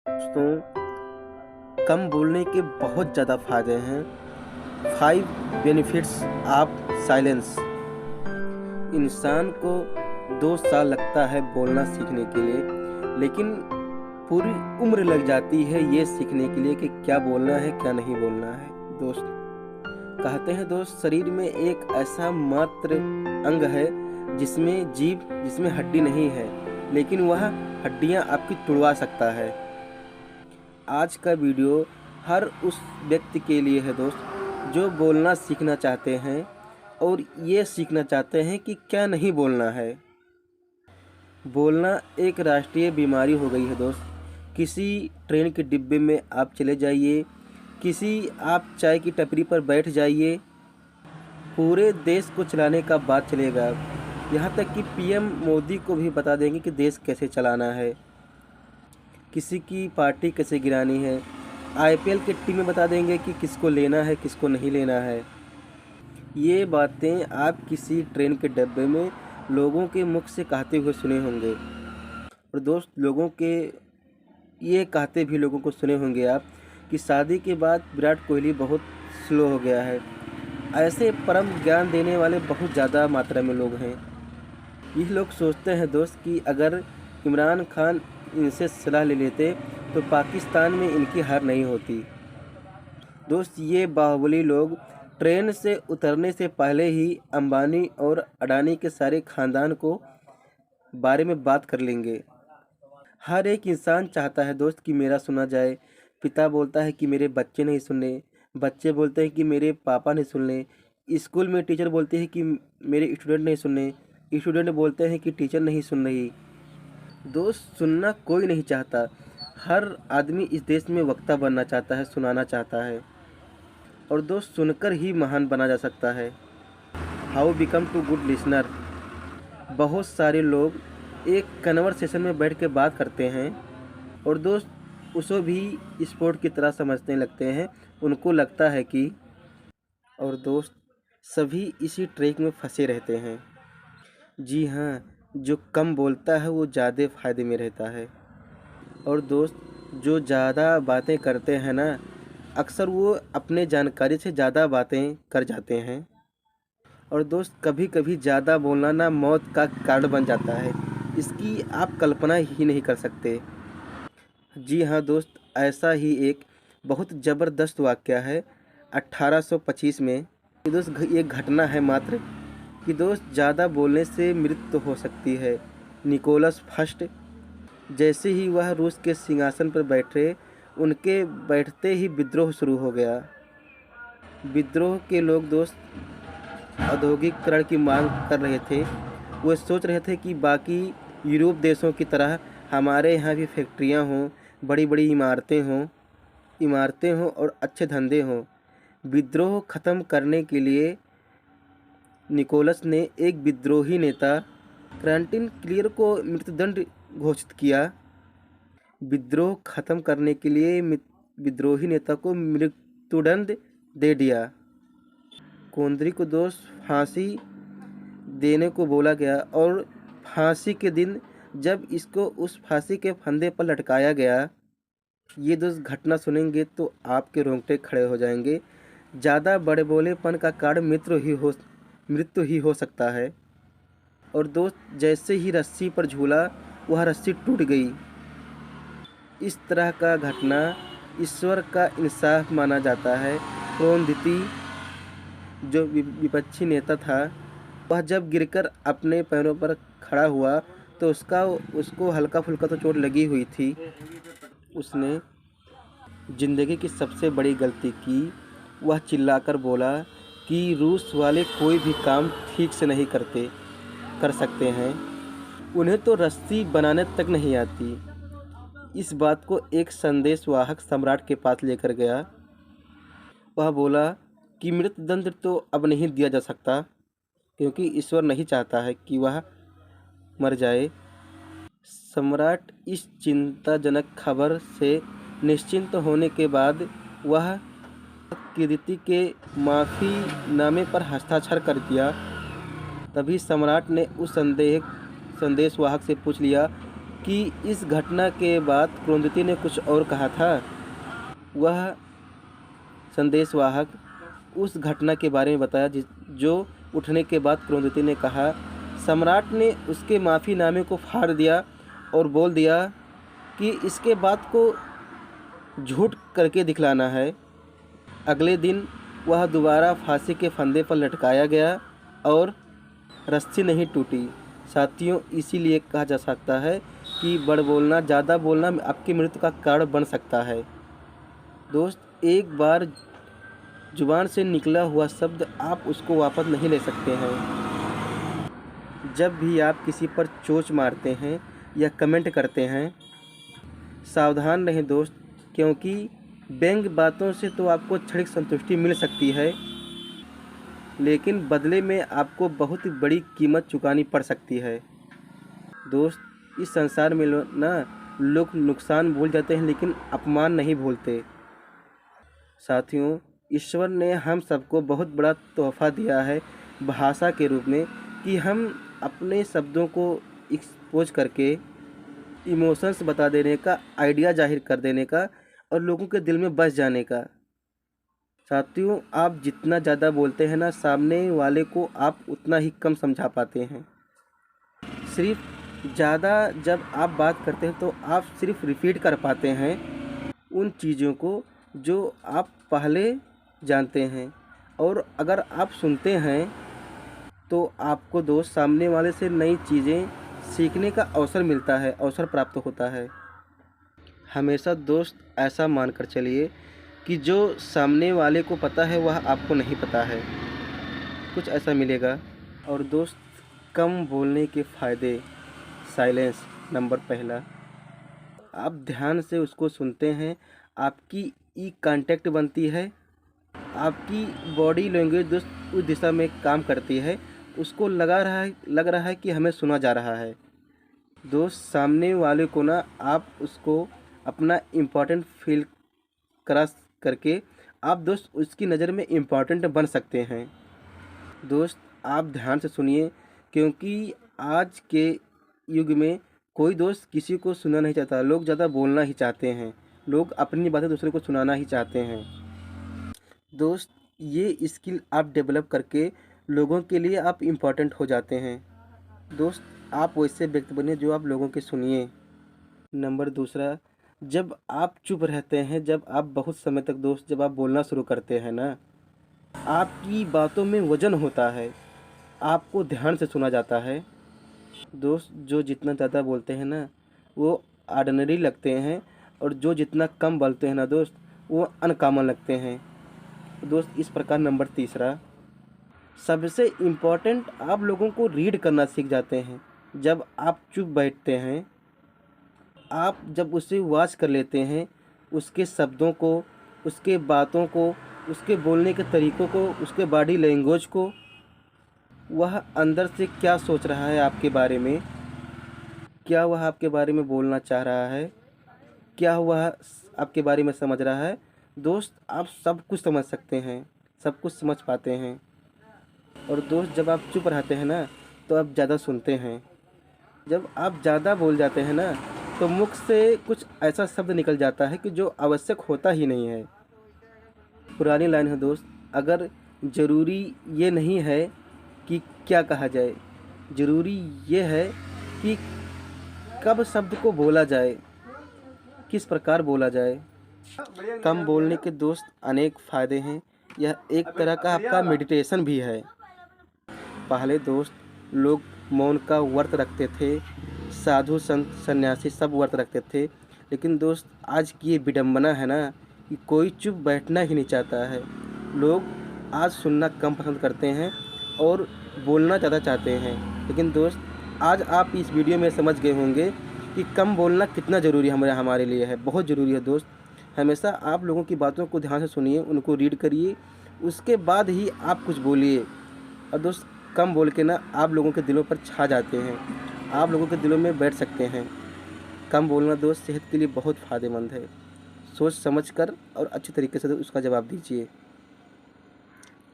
दोस्तों, कम बोलने के बहुत ज़्यादा फ़ायदे हैं। 5 बेनिफिट्स ऑफ साइलेंस। इंसान को 2 साल लगता है बोलना सीखने के लिए, लेकिन पूरी उम्र लग जाती है ये सीखने के लिए कि क्या बोलना है क्या नहीं बोलना है। दोस्त, कहते हैं दोस्त, शरीर में एक ऐसा मात्र अंग है जिसमें हड्डी नहीं है, लेकिन वह हड्डियां आपकी तुड़वा सकता है। आज का वीडियो हर उस व्यक्ति के लिए है दोस्त, जो बोलना सीखना चाहते हैं और ये सीखना चाहते हैं कि क्या नहीं बोलना है। बोलना एक राष्ट्रीय बीमारी हो गई है दोस्त। किसी ट्रेन के डिब्बे में आप चले जाइए, आप चाय की टपरी पर बैठ जाइए, पूरे देश को चलाने का बात चलेगा। यहाँ तक कि पीएम मोदी को भी बता देंगे कि देश कैसे चलाना है, किसी की पार्टी कैसे गिरानी है। आईपीएल की टीम में बता देंगे कि किसको लेना है किसको नहीं लेना है। ये बातें आप किसी ट्रेन के डब्बे में लोगों के मुख से कहते हुए सुने होंगे। और दोस्त, ये कहते भी लोगों को सुने होंगे आप कि शादी के बाद विराट कोहली बहुत स्लो हो गया है। ऐसे परम ज्ञान देने वाले बहुत ज़्यादा मात्रा में लोग हैं। ये लोग सोचते हैं दोस्त कि अगर इमरान खान इनसे सलाह ले लेते तो पाकिस्तान में इनकी हार नहीं होती। दोस्त, ये बाहुबली लोग ट्रेन से उतरने से पहले ही अंबानी और अडानी के सारे खानदान को बारे में बात कर लेंगे। हर एक इंसान चाहता है दोस्त कि मेरा सुना जाए। पिता बोलता है कि मेरे बच्चे नहीं सुने, बच्चे बोलते हैं कि मेरे पापा नहीं सुन। स्कूल में टीचर बोलते हैं कि मेरे स्टूडेंट नहीं सुनने, स्टूडेंट बोलते हैं कि टीचर नहीं सुन रही। दोस्त, सुनना कोई नहीं चाहता। हर आदमी इस देश में वक्ता बनना चाहता है, सुनाना चाहता है। और दोस्त, सुनकर ही महान बना जा सकता है। How become to good listener. बहुत सारे लोग एक कन्वर्सेशन में बैठ के बात करते हैं और दोस्त उसे भी स्पोर्ट की तरह समझने लगते हैं। उनको लगता है कि, और दोस्त, सभी इसी ट्रैक में फंसे रहते हैं। जी हाँ, जो कम बोलता है वो ज़्यादा फ़ायदे में रहता है। और दोस्त, जो ज़्यादा बातें करते हैं ना, अक्सर वो अपने जानकारी से ज़्यादा बातें कर जाते हैं। और दोस्त, कभी कभी ज़्यादा बोलना ना मौत का कारण बन जाता है। इसकी आप कल्पना ही नहीं कर सकते। जी हाँ दोस्त, ऐसा ही एक बहुत ज़बरदस्त वाक़या है 1825 में। ये दोस्त एक घटना है मात्र कि दोस्त, ज़्यादा बोलने से मृत्यु हो सकती है। निकोलस फर्स्ट जैसे ही वह रूस के सिंहासन पर बैठे, उनके बैठते ही विद्रोह शुरू हो गया। विद्रोह के लोग दोस्त औद्योगिकरण की मांग कर रहे थे। वो सोच रहे थे कि बाकी यूरोप देशों की तरह हमारे यहाँ भी फैक्ट्रियाँ हों, बड़ी बड़ी इमारतें हों और अच्छे धंधे हों। विद्रोह ख़त्म करने के लिए निकोलस ने एक विद्रोही नेता क्वारंटीन क्लियर को मृत्युदंड घोषित किया। विद्रोह खत्म करने के लिए विद्रोही नेता को मृत्युदंड दे दिया। कोंद्री को दोस्त फांसी देने को बोला गया और फांसी के दिन जब इसको उस फांसी के फंदे पर लटकाया गया, ये दोस्त घटना सुनेंगे तो आपके रोंगटे खड़े हो जाएंगे। ज़्यादा बड़े बोलेपन का कारण मृत्यु ही हो सकता है। और दोस्त, जैसे ही रस्सी पर झूला, वह रस्सी टूट गई। इस तरह का घटना ईश्वर का इंसाफ माना जाता है। क्रोधती जो विपक्षी नेता था, वह जब गिरकर अपने पैरों पर खड़ा हुआ तो उसको हल्का फुल्का तो चोट लगी हुई थी। उसने ज़िंदगी की सबसे बड़ी गलती की। वह चिल्लाकर बोला कि रूस वाले कोई भी काम ठीक से नहीं कर सकते हैं, उन्हें तो रस्सी बनाने तक नहीं आती। इस बात को एक संदेशवाहक सम्राट के पास लेकर गया। वह बोला कि मृत्युदंड तो अब नहीं दिया जा सकता, क्योंकि ईश्वर नहीं चाहता है कि वह मर जाए। सम्राट इस चिंताजनक खबर से निश्चिंत होने के बाद वह कीर्ति के माफ़ीनामे पर हस्ताक्षर कर दिया। तभी सम्राट ने उस संदेशवाहक से पूछ लिया कि इस घटना के बाद क्रोधिति ने कुछ और कहा था। वह संदेशवाहक उस घटना के बारे में बताया जो उठने के बाद क्रोधिति ने कहा। सम्राट ने उसके माफ़ीनामे को फाड़ दिया और बोल दिया कि इसके बाद को झूठ करके दिखलाना है। अगले दिन वह दोबारा फांसी के फंदे पर लटकाया गया और रस्सी नहीं टूटी। साथियों, इसीलिए कहा जा सकता है कि बड़ बोलना, ज़्यादा बोलना आपकी मृत्यु का कारण बन सकता है। दोस्त, एक बार जुबान से निकला हुआ शब्द आप उसको वापस नहीं ले सकते हैं। जब भी आप किसी पर चोंच मारते हैं या कमेंट करते हैं, सावधान रहें दोस्त, क्योंकि व्यंग्य बातों से तो आपको क्षणिक संतुष्टि मिल सकती है, लेकिन बदले में आपको बहुत ही बड़ी कीमत चुकानी पड़ सकती है। दोस्त, इस संसार में लोग नुकसान भूल जाते हैं लेकिन अपमान नहीं भूलते। साथियों, ईश्वर ने हम सबको बहुत बड़ा तोहफा दिया है भाषा के रूप में, कि हम अपने शब्दों को एक्सपोज करके इमोशंस बता देने का, आइडिया जाहिर कर देने का और लोगों के दिल में बस जाने का। साथियों, आप जितना ज़्यादा बोलते हैं ना, सामने वाले को आप उतना ही कम समझा पाते हैं। सिर्फ ज़्यादा जब आप बात करते हैं तो आप सिर्फ रिपीट कर पाते हैं उन चीज़ों को जो आप पहले जानते हैं, और अगर आप सुनते हैं तो आपको दोस्त सामने वाले से नई चीज़ें सीखने का अवसर मिलता है, अवसर प्राप्त होता है। हमेशा दोस्त ऐसा मानकर चलिए कि जो सामने वाले को पता है वह आपको नहीं पता है, कुछ ऐसा मिलेगा। और दोस्त, कम बोलने के फ़ायदे। साइलेंस नंबर पहला। आप ध्यान से उसको सुनते हैं, आपकी ई कांटेक्ट बनती है, आपकी बॉडी लैंग्वेज दोस्त उस दिशा में काम करती है, उसको लग रहा है कि हमें सुना जा रहा है। दोस्त, सामने वाले को ना आप उसको अपना इम्पोर्टेंट फील करा करके आप दोस्त उसकी नज़र में इम्पोर्टेंट बन सकते हैं। दोस्त, आप ध्यान से सुनिए, क्योंकि आज के युग में कोई दोस्त किसी को सुनना नहीं चाहता, लोग ज़्यादा बोलना ही चाहते हैं, लोग अपनी बातें दूसरे को सुनाना ही चाहते हैं। दोस्त, ये स्किल आप डेवलप करके लोगों के लिए आप इम्पोर्टेंट हो जाते हैं। दोस्त, आप वैसे व्यक्ति बनिए जो आप लोगों के सुनिए। नंबर दूसरा, जब आप चुप रहते हैं, जब आप बहुत समय तक दोस्त जब आप बोलना शुरू करते हैं ना, आपकी बातों में वजन होता है, आपको ध्यान से सुना जाता है। दोस्त, जो जितना ज़्यादा बोलते हैं ना वो ऑर्डिनरी लगते हैं, और जो जितना कम बोलते हैं ना दोस्त वो अनकॉमन लगते हैं। दोस्त, इस प्रकार नंबर तीसरा, सबसे इम्पोर्टेंट, आप लोगों को रीड करना सीख जाते हैं। जब आप चुप बैठते हैं, आप जब उसे वॉच कर लेते हैं, उसके शब्दों को, उसके बातों को, उसके बोलने के तरीक़ों को, उसके बॉडी लैंग्वेज को, वह अंदर से क्या सोच रहा है आपके बारे में, क्या वह आपके बारे में बोलना चाह रहा है, क्या वह आपके बारे में समझ रहा है। दोस्त, आप सब कुछ समझ सकते हैं, सब कुछ समझ पाते हैं। और दोस्त, जब आप चुप रहते हैं ना तो आप ज़्यादा सुनते हैं। जब आप ज़्यादा बोल जाते हैं ना तो मुख से कुछ ऐसा शब्द निकल जाता है कि जो आवश्यक होता ही नहीं है। पुरानी लाइन है दोस्त, अगर ज़रूरी ये नहीं है कि क्या कहा जाए, ज़रूरी ये है कि कब शब्द को बोला जाए, किस प्रकार बोला जाए। कम बोलने के दोस्त अनेक फ़ायदे हैं, यह एक तरह का आपका मेडिटेशन भी है। पहले दोस्त लोग मौन का व्रत रखते थे, साधु संत सन्यासी सब व्रत रखते थे, लेकिन दोस्त आज की ये विडंबना है ना कि कोई चुप बैठना ही नहीं चाहता है। लोग आज सुनना कम पसंद करते हैं और बोलना ज़्यादा चाहते हैं। लेकिन दोस्त, आज आप इस वीडियो में समझ गए होंगे कि कम बोलना कितना ज़रूरी हमारे लिए है, बहुत ज़रूरी है। दोस्त, हमेशा आप लोगों की बातों को ध्यान से सुनिए, उनको रीड करिए, उसके बाद ही आप कुछ बोलिए। और दोस्त, कम बोल के ना आप लोगों के दिलों पर छा जाते हैं, आप लोगों के दिलों में बैठ सकते हैं। कम बोलना दोस्त सेहत के लिए बहुत फ़ायदेमंद है। सोच समझ कर और अच्छे तरीके से उसका जवाब दीजिए।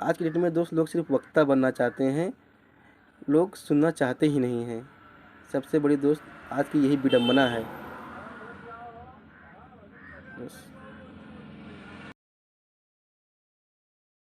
आज की डेट में दोस्त लोग सिर्फ वक्ता बनना चाहते हैं, लोग सुनना चाहते ही नहीं हैं। सबसे बड़ी दोस्त आज की यही विडंबना है। बस।